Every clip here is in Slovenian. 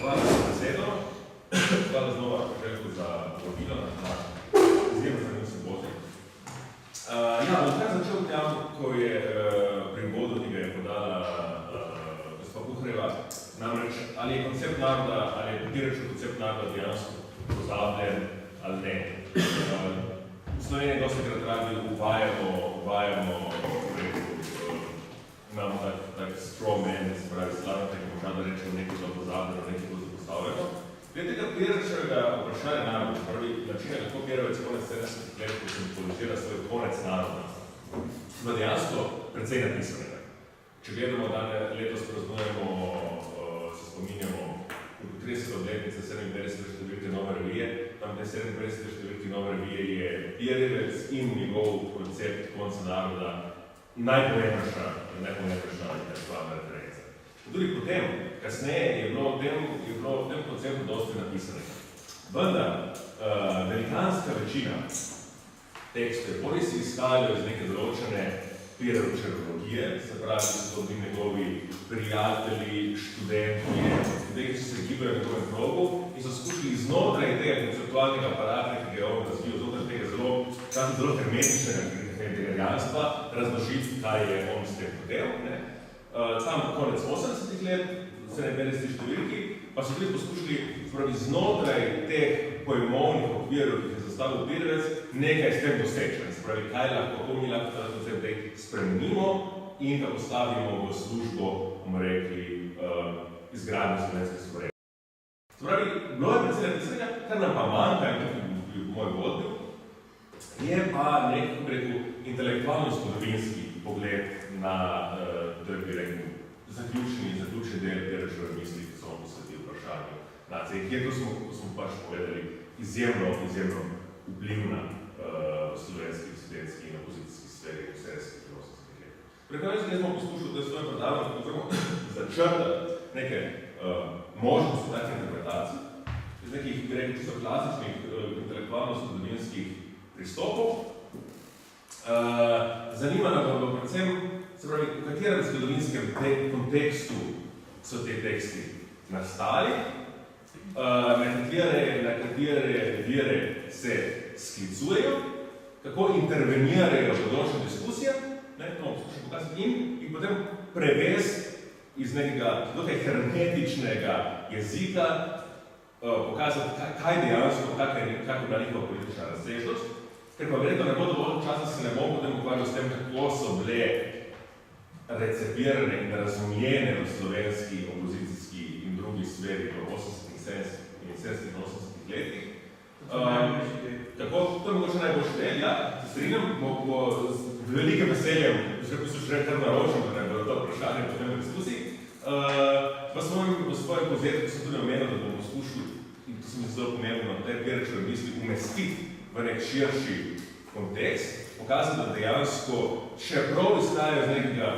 Hvala za besedo. Hvala znova Željko za povabilo na naš izjemno zanimiv simpozij. Bom kar začel tam, ko je pri uvodu, ki ga je podala gospa Buhreva, namreč ali je koncept naroda, ali je potiračen koncept naroda dejansko pozabljen ali ne. V Sloveniji dosti krat radi uvajamo imamo tak straw man, se pravi slavno tako možda, da rečemo nekaj za pozabljeno, nekaj za postavljeno. Glede tega Pirčevega vprašanja naroda, prvi način, kako Pirovec konec 70 let, ko simbolizira svoj konec naroda, ima dejansko precej napisanega. Če gledamo, da letos praznujemo, se spominjamo, 30 obletnice 57. številke Nove revije, tam te 57. številke Nove revije je Pirjevec in njegov koncept konca naroda najpomembnejša intelektualna referenca. Tudi potem, kasneje, je bilo v tem konceptu dosti napisanega. Vendar, velikanska večina tekstov, bolj si izhajajo iz neke določene Pirjevčerologije, se pravi, da so to bili njegovi prijatelji, študenti, ljudje, ki so se gibajo v njegovem krogu in so skušali znotraj tega konceptualnega aparata, ki ga je on razvil, znotraj tega zelo hermetičnega hegelijanstva, razložiti, kaj je on s tem hotel. Tam konec 80-ih let, 57 številki, pa so tudi poskušali znotraj teh pojmovnih okvirov, ki jih je zastavil Pirjevec, nekaj s tem doseči. Se pravi, kako mi lahko ta koncept spremenimo in ga postavimo v službo, bomo rekli, izgradnje slovenske suverenosti. Se pravi, bilo je predvsem napisanja, kar nam pa manjka, in tukaj bi v moj vodbil, je pa nek, intelektualno-zgodovinski pogled na, da bi rekel, zaključni del Pirčeve misli, ki so posvetili vprašanju nacije, kjer to smo pač povedali izjemno vplivna v slovenski disidentski in opozicijski sferi v 70-ih in 80-ih letih. Preko nekaj smo poskušali, da je svoj predavanje začrtati neke možnosti takih interpretacij, iz nekih, bi rekel, čisto klasičnih intelektualno-zgodovinskih pristopov. Zanima nas bo predvsem, se pravi, v katerem zgodovinskem kontekstu so te teksti nastali, na katere vire se sklicujejo, kako intervenirajo v določeno diskusijo, in potem prevez iz nekega dokaj hermetičnega jezika pokazati, kaj dejansko, kako je bila njihova politična razsežnost, ker pa verjetno ne bo dovolj časa, se ne bom potem ukvarjal s tem, kako so bile recepirane in razumljene v slovenski, opozicijski in drugi sferi v 80-ih, 70-ih in 80-ih letih. Kako, to je mogoče najboljši del, ja, se strinjam, bo z velikim veseljem, še kar naročam, da ne bo to vprašanje potem v diskusiji. V svojem povzetku sem tudi omenil, da bomo poskušali, in to se mi zelo pomembno, te Pirčeve misli umestiti v nek širši kontekst, pokazati, da dejansko, čeprav izhajajo iz nekega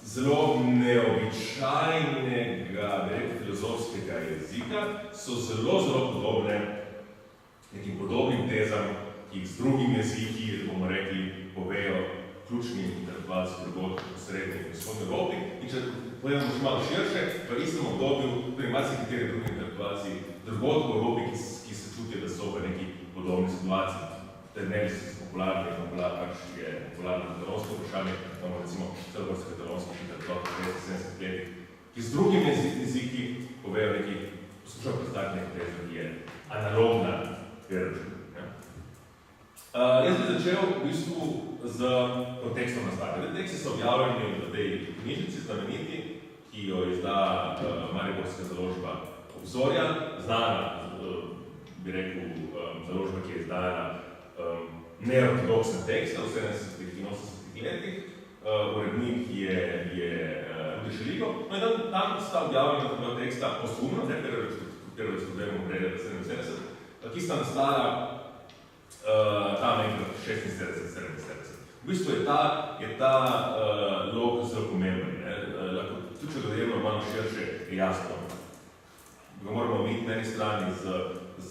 zelo neobičajnega, filozofskega jezika, so zelo podobne nekim podobnim tezam, ki jih z drugim jeziki, bomo rekli, povejo ključni intelektualci drugod v srednji in vzhodni Evropi. In če pogledamo še malo širše, v istem obdobju, tudi marsikateri drugi intelektualci drugod v Evropi, ki se čutijo, da so v neki podobni situaciji. Te nevisli so popularni, pač je popularno katalonsko vprašanje, imamo recimo celogorske katalonske intelektualce v 70 letih, ki z drugim jeziki povejo neki, poskušajo predstaviti nekaj tezo, ki je analogna Pirčevu. Jaz bi začel v bistvu z kontekstom nastavljanja. Teksti so objavljeni v tej knjižnici znameniti, ki jo izda mariborska založba Obzorja, znana, bi rekel, založba, ki je izdajala neortodoksne tekste v 70-ih in 80-ih letih. Urednik je Rudi Šeligo. No in tam sta objavljena teksta posthumno, katero je studujemo prej 77, ki sta nastala tam nekaj 76-77. V bistvu je ta log zelo pomemben. Tudi če gledamo malo širše, je jasno. Ga moramo videti na eni strani z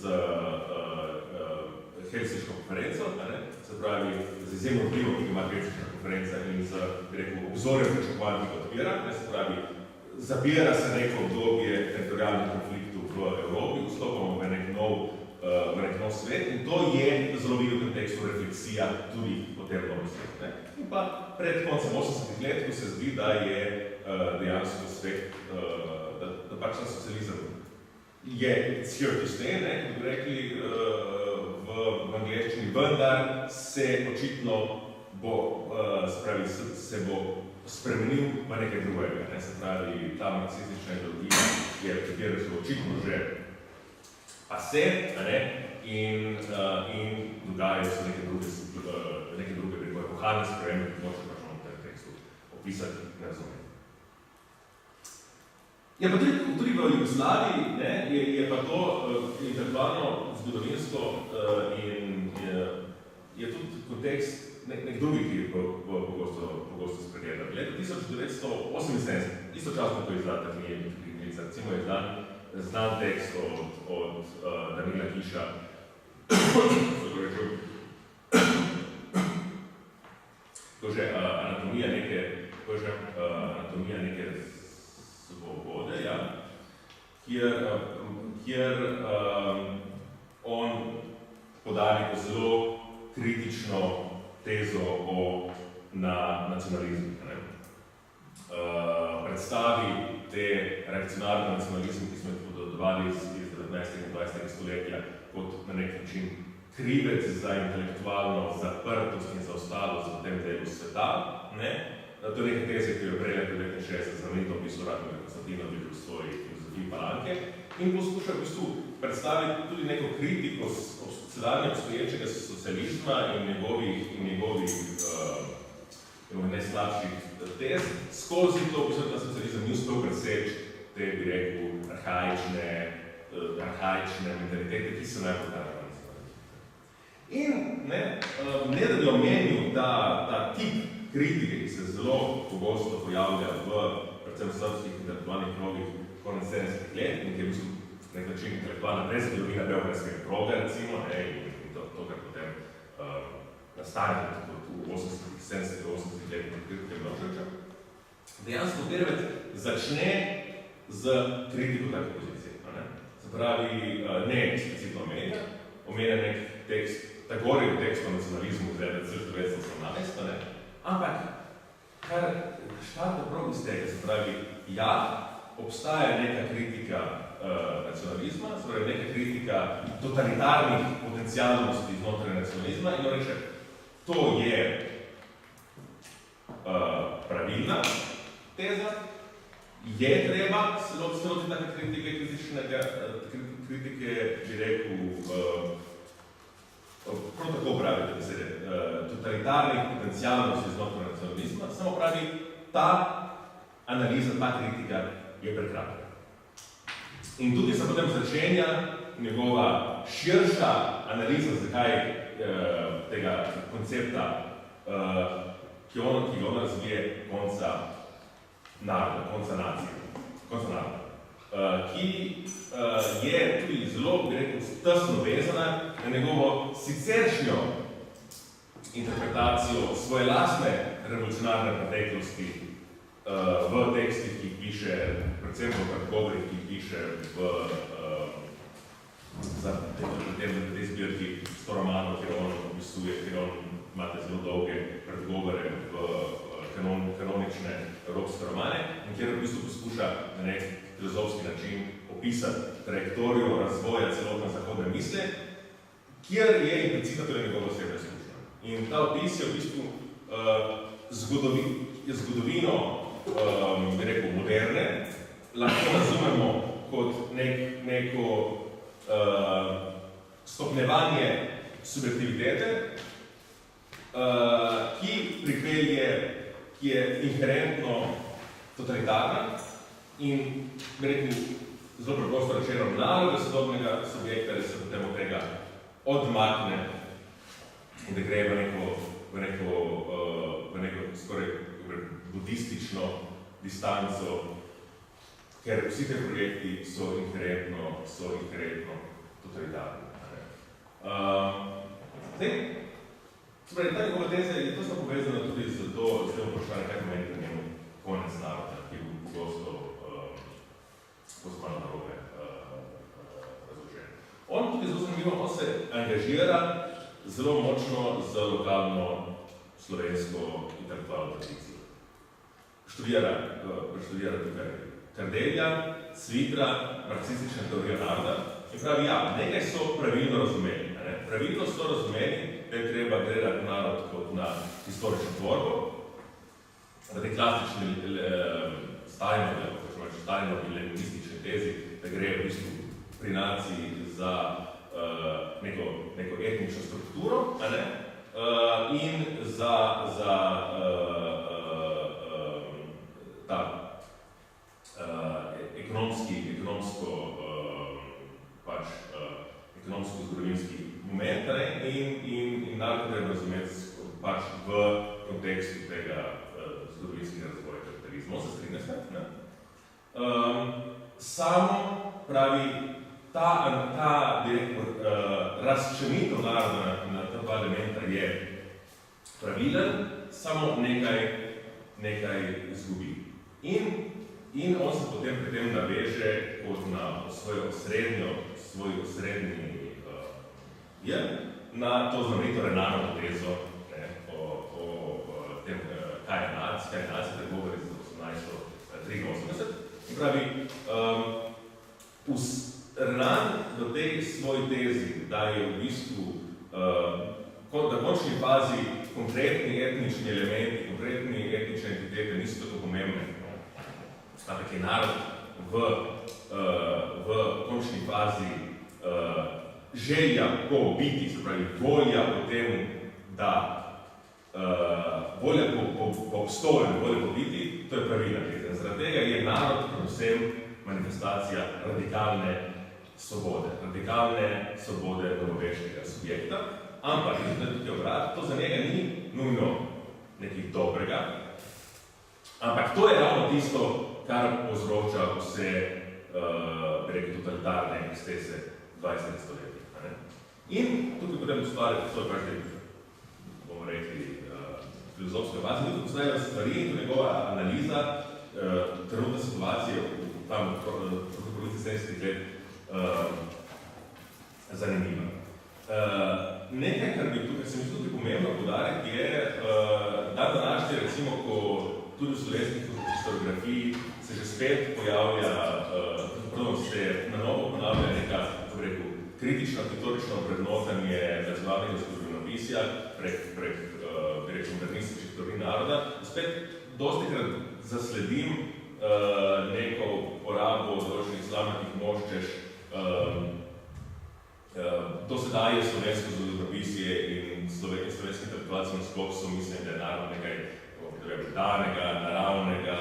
Helsinško konferenco, se pravi z izjemno vplivom, ki ima Helsinška konferenca in z obzorjem pričakovanj, ki ga odpira, se pravi zapira se neko obdobje teritorialnih konfliktov v v Evropi, vstopamo v nek nov svet in to je zelo v kontekstu refleksija tudi o tem novem svetu. In pa pred koncem 80-ih let, ko se zdi, da je dejansko svet, da pač na socializem je here to stay, kot bi rekli v angleščini, vendar se očitno se bo spremenil v nekaj drugega. Se pravi, ta marksistična ideologija, katero so očitno že pase, in dogajajo se neke druge epohalne spremembe, ki moče pač v tem tekstu opisati in razumeti. Ja, pa tudi v Jugoslaviji je pa to intelektualno, zgodovinsko in je tudi kontekst nek drugi, ki je pogosto spregledan. Leta 1978, istočasno ko je izdata knjiga, recimo je znan tekst od Danila Kiša, to že anatomija neke svobode, kjer on poda neko zelo kritično tezo na nacionalizmu. Predstavi te reakcionarne nacionalizme, ki smo jih podedovali iz 19. in 20. stoletja, kot na nek način krivec za intelektualno zaprtost in zaostalost v tem delu sveta. To je neka teza, ki jo je prej leta 1960 znamenito opisal Radomir Konstantinovič v svoji filozofiji Palanke in poskuša v bistvu predstaviti tudi neko kritiko sedanje obstoječega socializma in njegovih najslabših tez, skozi to, da socializem ni uspel preseči te, bi rekel, arhaične mentalitete, ki so najbolj kažene. In ne da bi omenil ta tip kritike, ki se zelo pogosto pojavlja predvsem v srbskih intelektualnih krogih konec 70-ih let in ki je v bistvu nek način intelektualna prezgodovina Beogradskega kroga, recimo, in to, kar potem nastane v 80-ih, 70-ih letih kritike Miloševića, dejansko Pervec začne z kritiko take pozicije. Se pravi, ne eksplicitno omenja nek tekst, Tagorjev tekst o nacionalizmu iz leta 1918, ampak kar štarte prav iz tega, se pravi, obstaja neka kritika nacionalizma, se pravi, neka kritika totalitarnih potencialnosti znotraj nacionalizma in reče, to je pravilna teza, je treba celoti take kritike, bi rekel, prav tako pravi, da se totalitarnih potencialnosti znotraj nacionalizma, samo pravi, ta analiza, ta kritika je prekratka. In tudi se potem začenja njegova širša analiza, zakaj tega koncepta, ki ga on razvije konca naroda, konca nacije, konca naroda, ki je tudi zelo, bi rekel, tesno vezana na njegovo siceršnjo interpretacijo svoje lastne revolucionarne preteklosti v tekstih, ki jih piše, predvsem v govorih, ki jih piše za te zbirki 100 romanov, kjer on opisuje, kjer on imate zelo dolge predgovore v kanonične evropske romane in kjer v bistvu poskuša na nek filozofski način opisati trajektorijo razvoja celotne zahodne misle, kjer je implicitno tudi njegova osebna izkušnja. In ta opis je v bistvu zgodovino, bi rekel, moderne, lahko razumemo kot neko stopnjevanje subjektivitete, ki je inherentno totalitarna in, bi rekel, zelo preprosto rečeno, naloga sodobnega subjekta, da se potem od tega odmakne in da gre v neko skoraj budistično distanco, ker vsi te projekti so inherentno totalitarni. Zdaj, ta njegova teza je to povezana tudi z tem vprašanjem, kaj pomeni na njemu konec naroda, ki je bil pogosto malo narobe recimo, on se angažira zelo močno za lokalno slovensko intelektualno tradicijo. Študira tukaj Kardelja, Cvitra, marksistična teorija naroda in pravi, ja, nekaj so pravilno razumeli. Pravilno so razumeli, da je treba gledati narod kot na historično tvorbo, da te klasične Stalinovi leninistične tezi, da gre v bistvu pri naciji za neko etnično strukturo, in za ekonomsko-zgodovinski moment in narod treba razumeti pač v kontekstu tega zgodovinskega razvoja kapitalizma. On se strinja s tem, samo pravi ta razčlenitev naroda na ta dva elementa je pravilen, samo nekaj izgubi. In on se potem pri tem naveže kot na svoj osrednji na to znamenito Renanovo tezo o tem, kaj je nacija, da govori za 1883. In pravi, Renan do tej svoji tezi daje v bistvu, da v končni fazi konkretni etnični elementi, konkretni etnične entitete niso tako pomembne. Ampak je narod v končni fazi želja po biti, se pravi volja po tem, da volja po obstoju, volja po biti, to je pravilna teza. Zaradi tega je narod predvsem manifestacija radikalne svobode novoveškega subjekta, ampak to za njega ni nujno nekaj dobrega, ampak to je ravno tisto, kar povzroča vse totalitarne ekstese 20. stoletja. In tukaj potem ustvarjati, to je pač, bomo rekli, filozofska baza, tudi postavljajo stvari in to njegova analiza trenutne situacije tam v polovici 70. let zanimiva. Nekaj, kar bi tukaj se mi tudi pomembno poudariti, je, da današnji, recimo, ko tudi v slovenskih historiografiji se že spet pojavlja, se na novo ponavlja neka, kako rekel, kritično, retorično vrednotanje nacionalnega zgodovinopisja prek modernističnih teorij naroda. Spet dostikrat zasledim neko uporabo določenih slavnih moščeš, dosedaj je slovensko zgodovinopisje in slovenski intelektualci nasploh so mislim, da je narod nekaj danega, naravnega,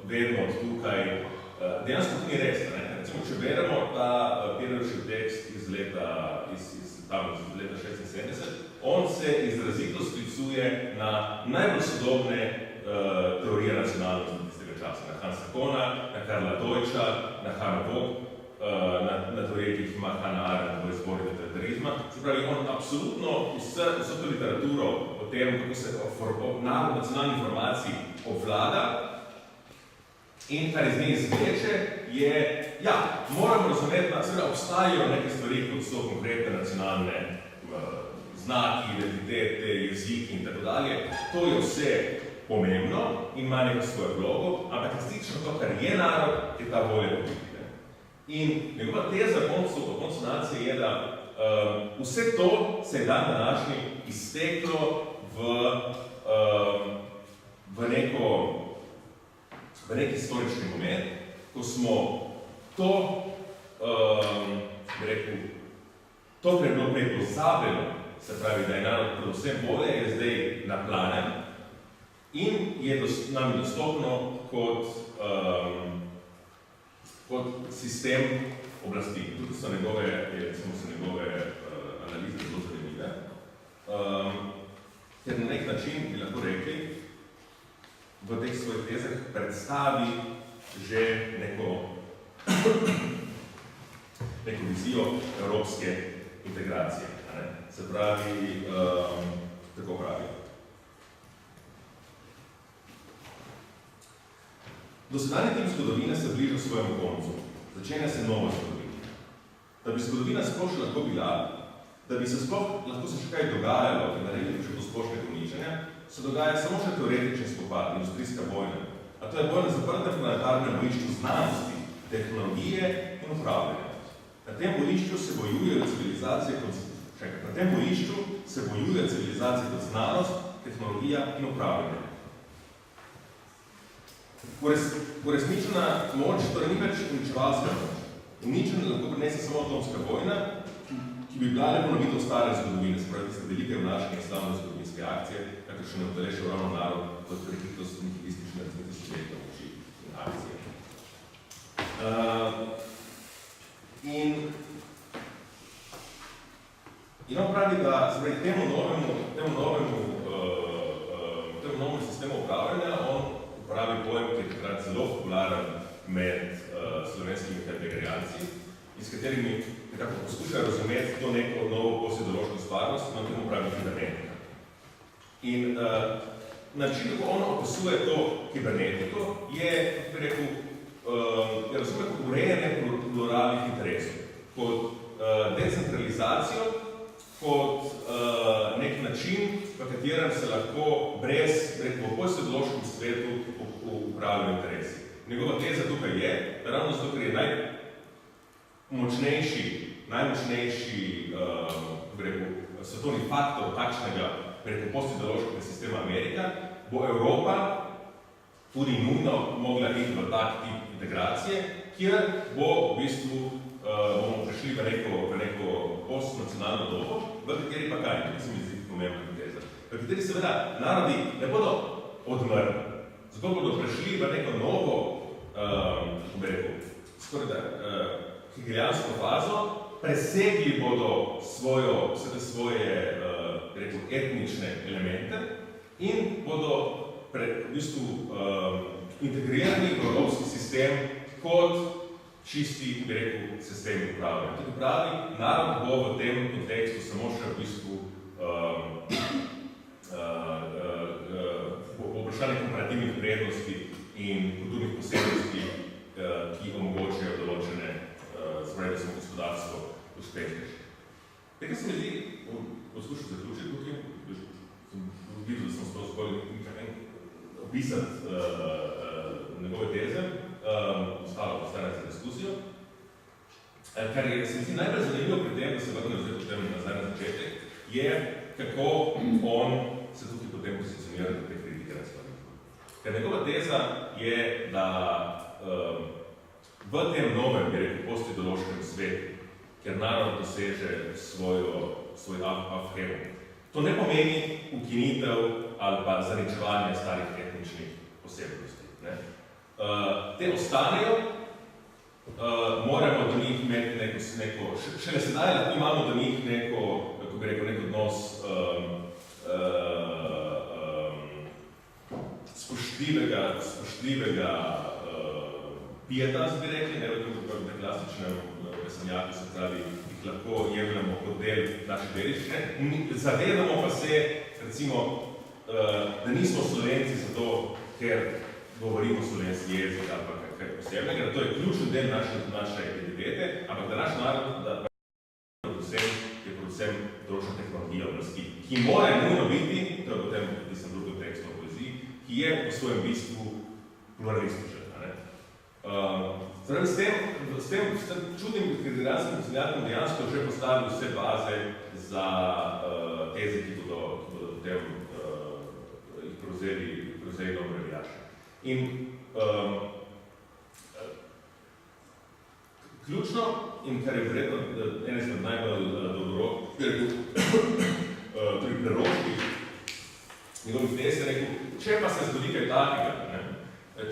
vedno od tukaj. Dejansko to ni res. Recimo, če beremo ta Pirnerišev tekst iz leta 76, on se izrazito sklicuje na najbolj sodobne teorije nacionalnosti tistega časa. Na Hansa Kohna, na Karla Deutscha, na Hanna Vogt, na teorije, ki jih ima Hannah Arendt v izbori totalitarizma. Se pravi, on absolutno vso to literaturo o tem, kako se nacionalni informaciji obvlada in kar iz nje izvleče, je, ja, moramo razumeti, da obstajajo neke stvari, kot so konkretne nacionalne znaki, identitete, jeziki in tako dalje. To je vse pomembno in ima neko svojo vlogo, ampak resnično to, kar je narod, je ta volja po biti. In njegova teza v koncu nacije je, da vse to se je dan današnji izteklo v neki historični moment, ko smo to, kar je bilo prej pozabljeno, se pravi, da je narod predvsem volja, je zdaj naplanen in je nam dostopno kot sistem oblasti. Tudi so njegove analize zelo zanimive. Ker na nek način bi lahko rekli, v teh svojih tezah predstavi že neko vizijo evropske integracije. Se pravi, tako pravi. Dosedanji tip zgodovine se bliža svojemu koncu. Začenja se nova zgodovina. da bi zgodovina sploh še lahko bila, da bi se sploh lahko se še kaj dogajalo, ki naredili še do splošnega uničenja, se dogaja samo še teoretičen spopad, industrijska vojna. A to je vojna zaprta planetarnem bojišču znanosti, tehnologije in upravljanja. Na tem bojišču se bojujejo civilizacije kot znanost, tehnologija in upravljanje. Uresničena moč, torej ni več uničevalska moč. Uničena lahko prinese samo atomska vojna, ki bi bila le ponovitev stare zgodovine, se pravi, tiste velike vnaške slavne zgodovinske akcije, kakor še ne utelešil ravno narod, kot prehitlost nihilistične resnice subjektov moči in akcije. In on pravi, da temu novemu sistemu upravljanja on uporabi pojem, ki je takrat zelo popularen med slovenskimi heideggerjanci, in s katerimi nekako poskušajo razumeti to neko novo posideološko stvarnost, in on temu pravi kibernetika. In način, kako on opisuje to kibernetiko, je, kako bi rekel, razume kot urejanje pluralnih interesov, kot decentralizacijo, kot nek način, v katerem se lahko brez, v posideološkem svetu upravljajo interesi. Njegova teza tukaj je, da ravno zato, ker je najmočnejši svetovni faktor takšnega posideološkega sistema Amerika, bo Evropa tudi nujno mogla iti v tak tip integracije, kjer bo v bistvu bomo prišli v neko postnacionalno dobo, v kateri pa kaj, tukaj se mi zdi pomembna teza, v kateri seveda narodi ne bodo odmrli, zato bodo prišli v neko novo, hegelijansko fazo, presegli bodo vse svoje etnične elemente in bodo v bistvu integrirani v evropski sistem kot čisti, bi rekel, sistem upravljanja. Tudi pravi, narod bo v tem kontekstu samo še v bistvu vprašanje komparativnih vrednosti in kulturnih posebnosti, ki omogočajo določene da smo gospodarstvo uspešnejši. Nekaj se mi zdi, poskušal zaključiti tukaj, sem videl, da sem sploh zgolj opisati njegove teze, ostane za diskusijo. Kar je, se mi zdi, najbolj zanimivo pri tem, da se vrnem zdaj potem nazaj na začetek, je, kako on se tukaj potem pozicionira do te kritike razpravlja. Ker njegova teza je, da v tem novem, bi rekel, postideološkem svetu, ker narod doseže svoj afhem. To ne pomeni ukinitev ali pa zaničevanje starih etničnih posebnosti. Te ostanejo, moramo do njih imeti neko, šele sedaj lahko imamo do njih neko, kako bi rekel, nek odnos spoštljivega pietas, bi rekli, ne v tem klasičnem veselnjaku, se pravi, jih lahko jemljamo kot del naše dediščine. Zavedamo pa se, recimo, da nismo Slovenci zato, ker govorimo slovenski jezik ali pa kaj posebnega, da to je ključen del naše identitete, ampak da naš narod, da je predvsem določena tehnologija oblasti, ki mora nujno biti, to je potem tisem drugem tekstu o poeziji, ki je po svojem bistvu pluralističen. S tem čudnim heideggerskim posledijakom dejansko že postavili vse baze za teze, ki bodo potem jih prevzeli dobro veljače. In ključno, in kar je vredno, ene izmed najbolj tudi preroških njegovih tez je rekel, če pa se zgodi kaj takega,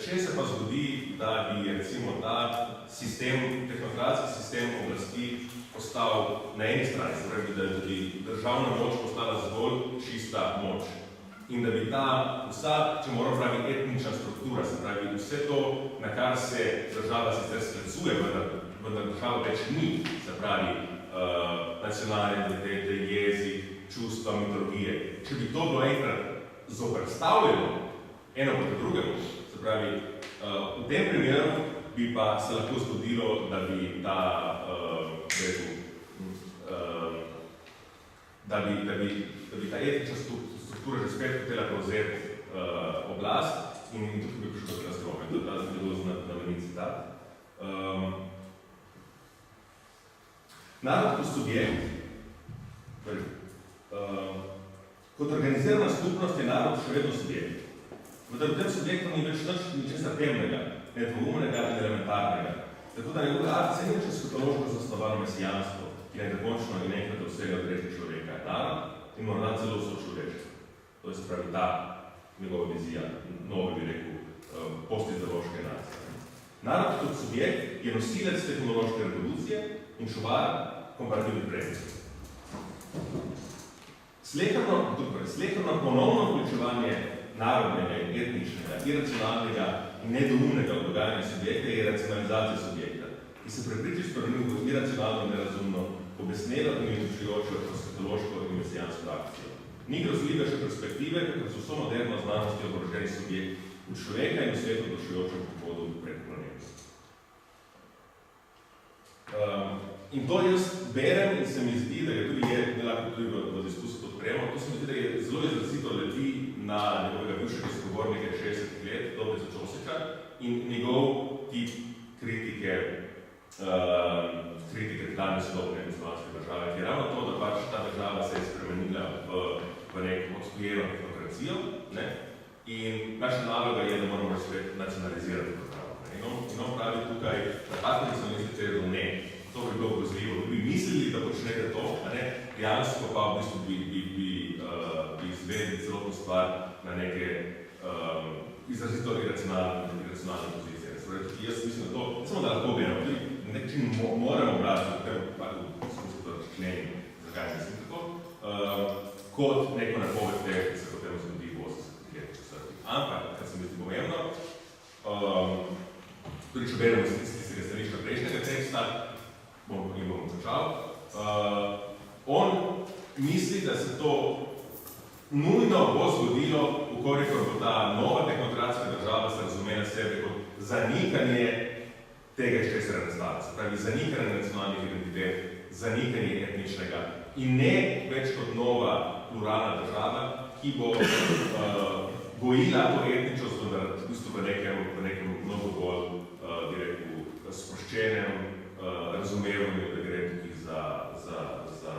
če se pa zgodi, da bi recimo ta sistem, tehnokratski sistem oblasti postal na eni strani, se pravi, da bi državna moč postala zgolj čista moč. In da bi ta vsa, če moram pravi, etnična struktura, se pravi, vse to, na kar se država sicer sklicuje, vendar država več ni, se pravi, nacionalne identitete, jezik, čustva, mitologije. Če bi to bilo enkrat zoperstavljeno, eno proti drugemu, se pravi, v tem primeru bi pa se lahko zgodilo, da bi ta da bi ta etična struktura že spet hotela prevzeti oblast in tukaj bi prišlo k razgrome. To je zelo znamenit citat. Narod kot subjekt, kot organizirana skupnost je narod še vedno subjekt. V tem subjektu ni več ničesar temnega, nedvoumnega in elementarnega. Tako da njegove akcije ni več skotološko zasnovano mesijanstvo, ki je dokončno in enkrat vsega odreči človeka. Narod in morda celo sočloveštvo. To je se pravi ta njegova vizija, nove bi rekel, postideološke nacije. Narod kot subjekt je nosilec tehnološke revolucije in čuvar komparativnih prednosti. Sleherno ponovno vključevanje narodnega in etničnega, iracionalnega in nedoumnega dogajanja subjekta je racionalizacija subjekta, ki se prepriči spremenil v iracionalno in nerazumno, obesnelo in izključujočo eskatološko in mesijansko akcijo. Ni grozljivejše perspektive, kakor so vso moderno znanosti oboroženi subjekt v človeka in v svetu došujočem pohodu prek planeta. In to jaz berem in se mi zdi, da je tudi v diskusiji podpremo, to se mi zdi, da je zelo izrazito leti na njegovega bivšega sogovornika 60 let, Dobrica Čosiča, in njegov tip kritike danes sodobne jugoslovanske države, ki je ravno to, da pač ta država se je spremenila v neko odtujeno tehnokracijo, ne? In naša naloga je, da moramo svet nacionalizirati državo. In on pravi tukaj, da tako nacionalistice je ne. To bi bilo grozljivo, bi mislili, da počnete to, a ne, dejansko pa v bistvu bi izvedli celotno stvar na neke izrazito iracionalne pozicije. Jaz mislim, da to, samo da lahko beremo, tudi nekčin moramo brati, v smislu to razčlenimo, zakaj mislim tako, kot neko napoved tega, ki se potem zgodi v 80 letih. Ampak, kar se mi zdi pomembno, tudi če beremo iz tistega stališča prejšnjega teksta, bom končal. On misli, da se to nujno bo zgodilo, vkolikor bo ta nova tehnokratska država se razumela sebe kot zanikanje tega, iz česar je nastala. Se pravi, zanikanje nacionalnih identitet, zanikanje etničnega in ne več kot nova pluralna država, ki bo gojila to etničnost v bistvu v nekem mnogo bolj, bi rekel, sproščenem razumevanju, da gre tukaj za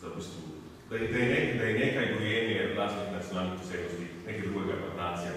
v bistvu, da je nekaj gojenje vlastnih nacionalnih posebnosti, nekaj drugega kot nacija,